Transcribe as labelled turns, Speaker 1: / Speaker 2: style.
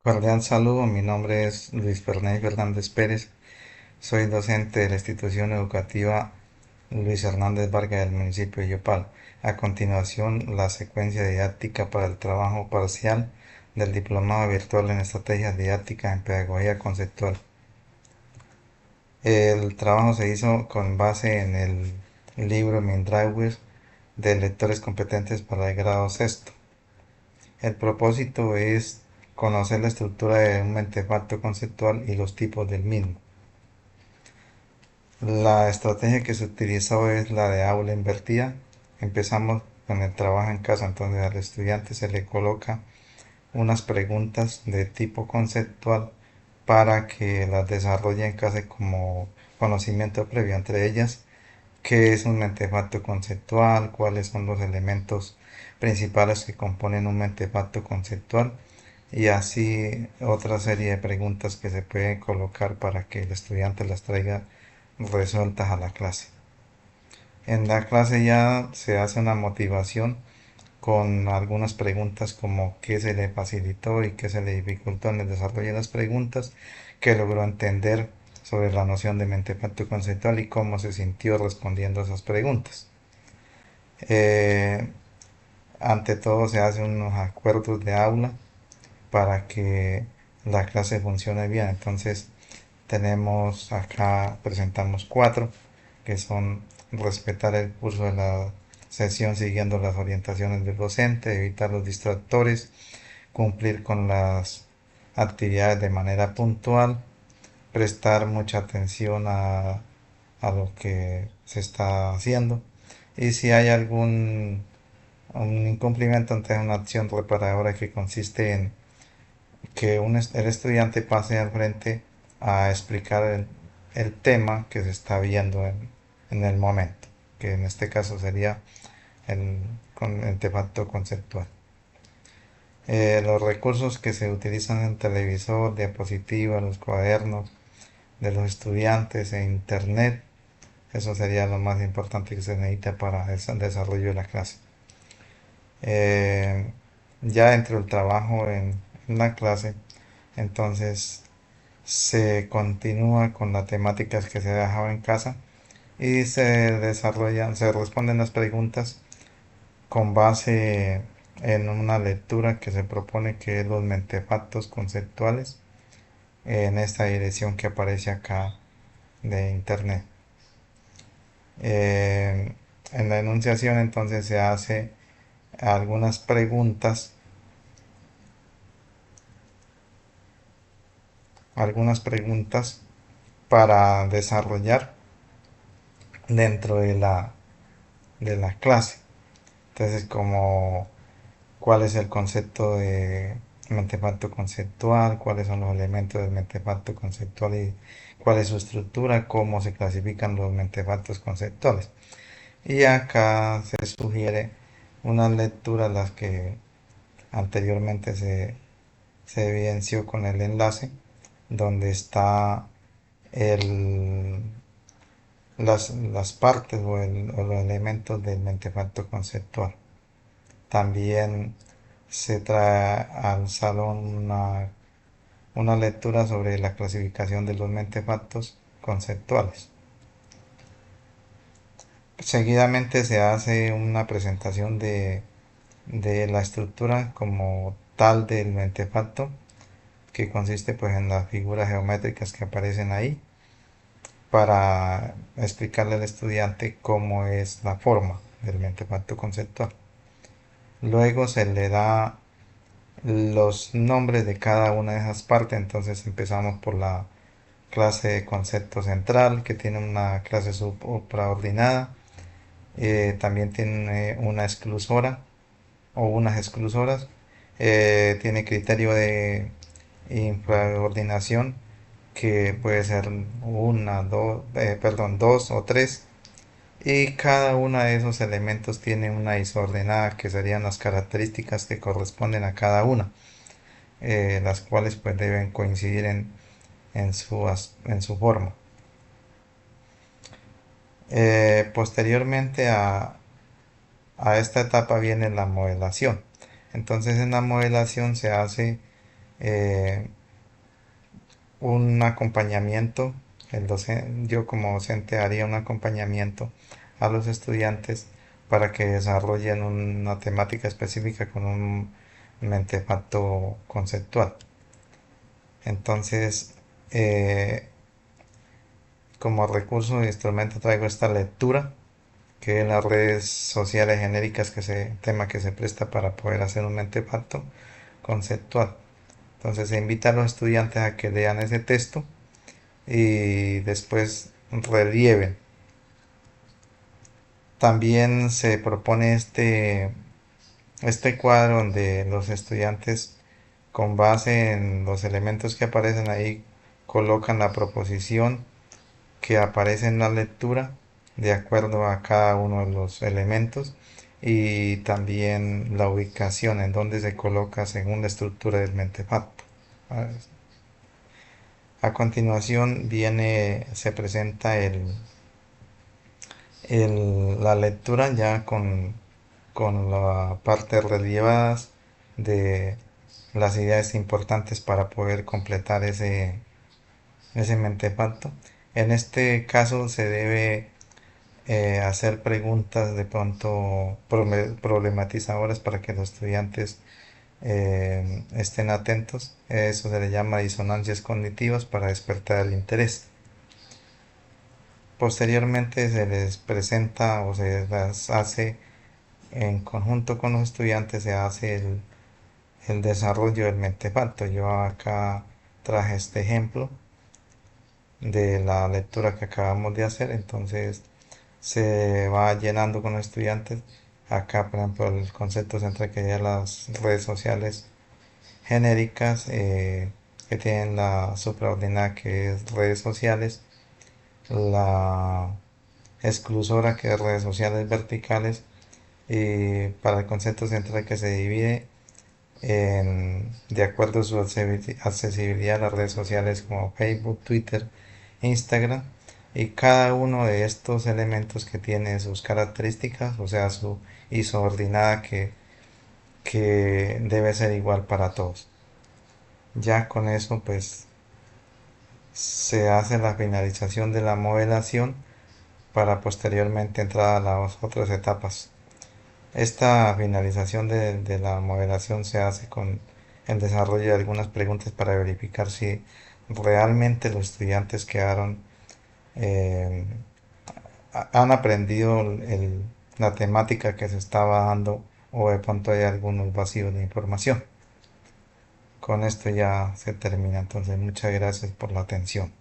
Speaker 1: Cordial saludo, mi nombre es Luis Ferney Fernández Pérez, soy docente de la institución educativa Luis Hernández Vargas del municipio de Yopal. A continuación, la secuencia didáctica para el trabajo parcial del Diplomado Virtual en Estrategias Didácticas en Pedagogía Conceptual. El trabajo se hizo con base en el libro Mindragües de lectores competentes para el grado sexto. El propósito es conocer la estructura de un mentefacto conceptual y los tipos del mismo. La estrategia que se utilizó es la de aula invertida. Empezamos con el trabajo en casa, entonces al estudiante se le coloca unas preguntas de tipo conceptual para que las desarrolle en casa como conocimiento previo, entre ellas qué es un mentefacto conceptual, cuáles son los elementos principales que componen un mentefacto conceptual y así otra serie de preguntas que se pueden colocar para que el estudiante las traiga resueltas a la clase. En la clase ya se hace una motivación con algunas preguntas como qué se le facilitó y qué se le dificultó en el desarrollo de las preguntas, qué logró entender sobre la noción de mentefacto conceptual y cómo se sintió respondiendo a esas preguntas. Eh, Ante todo se hacen unos acuerdos de aula para que la clase funcione bien. Entonces tenemos acá, presentamos cuatro, que son respetar el curso de la sesión siguiendo las orientaciones del docente, evitar los distractores, cumplir con las actividades de manera puntual, prestar mucha atención a lo que se está haciendo y si hay algún un incumplimiento, entonces una acción reparadora que consiste en que el estudiante pase al frente a explicar el tema que se está viendo en el momento, que en este caso sería el artefacto conceptual. Los recursos que se utilizan en televisor, diapositivas, los cuadernos de los estudiantes e internet, eso sería lo más importante que se necesita para el desarrollo de la clase. Eh, ya dentro del trabajo en la clase, entonces se continúa con las temáticas que se dejaba en casa y se responden las preguntas con base en una lectura que se propone que es los mentefactos conceptuales en esta dirección que aparece acá de internet. Eh, en la enunciación entonces se hace algunas preguntas para desarrollar dentro de la clase. Entonces, como cuál es el concepto de mentefacto conceptual, cuáles son los elementos del mentefacto conceptual y cuál es su estructura, cómo se clasifican los mentefactos conceptuales. Y acá se sugiere unas lecturas, las que anteriormente se evidenció con el enlace, donde está el, las partes o los elementos del mentefacto conceptual. También se trae al salón una lectura sobre la clasificación de los mentefactos conceptuales. Seguidamente se hace una presentación de la estructura como tal del mentefacto, que consiste pues en las figuras geométricas que aparecen ahí, para explicarle al estudiante cómo es la forma del mentefacto conceptual. Luego se le da los nombres de cada una de esas partes. Entonces empezamos por la clase de concepto central, que tiene una clase supraordinada. También tiene una exclusora o unas exclusoras. Tiene criterio de infraordinación, que puede ser dos o tres. Y cada uno de esos elementos tiene una isordenada, que serían las características que corresponden a cada una, las cuales pues deben coincidir en su forma. Posteriormente a esta etapa viene la modelación. Entonces en la modelación se hace eh, un acompañamiento, yo como docente haría un acompañamiento a los estudiantes para que desarrollen una temática específica con un mentefacto conceptual. Entonces, eh, como recurso de instrumento traigo esta lectura, que en las redes sociales genéricas, tema que se presta para poder hacer un mentefacto conceptual. Entonces se invita a los estudiantes a que lean ese texto y después relieven. También se propone este cuadro donde los estudiantes, con base en los elementos que aparecen ahí, colocan la proposición que aparece en la lectura de acuerdo a cada uno de los elementos y también la ubicación en donde se coloca según la estructura del mentefacto. A continuación se presenta la lectura ya con la parte relievadas de las ideas importantes para poder completar ese mentefacto. En este caso se debe hacer preguntas de pronto problematizadoras para que los estudiantes estén atentos. Eso se le llama disonancias cognitivas para despertar el interés. Posteriormente se les presenta o se las hace en conjunto con los estudiantes, se hace el desarrollo del mentefacto. Yo acá traje este ejemplo de la lectura que acabamos de hacer, entonces se va llenando con los estudiantes. Acá, por ejemplo, el concepto central que ya las redes sociales genéricas, que tienen la supraordinada que es redes sociales, la exclusora que es redes sociales verticales, y para el concepto central que se divide de acuerdo a su accesibilidad a las redes sociales como Facebook, Twitter, Instagram, y cada uno de estos elementos que tiene sus características, o sea, y su ordinada que debe ser igual para todos. Ya con eso pues se hace la finalización de la modelación para posteriormente entrar a las otras etapas. Esta finalización de la modelación se hace con el desarrollo de algunas preguntas para verificar si realmente los estudiantes eh, han aprendido la temática que se estaba dando o de pronto hay algunos vacíos de información. Con esto ya se termina, entonces muchas gracias por la atención.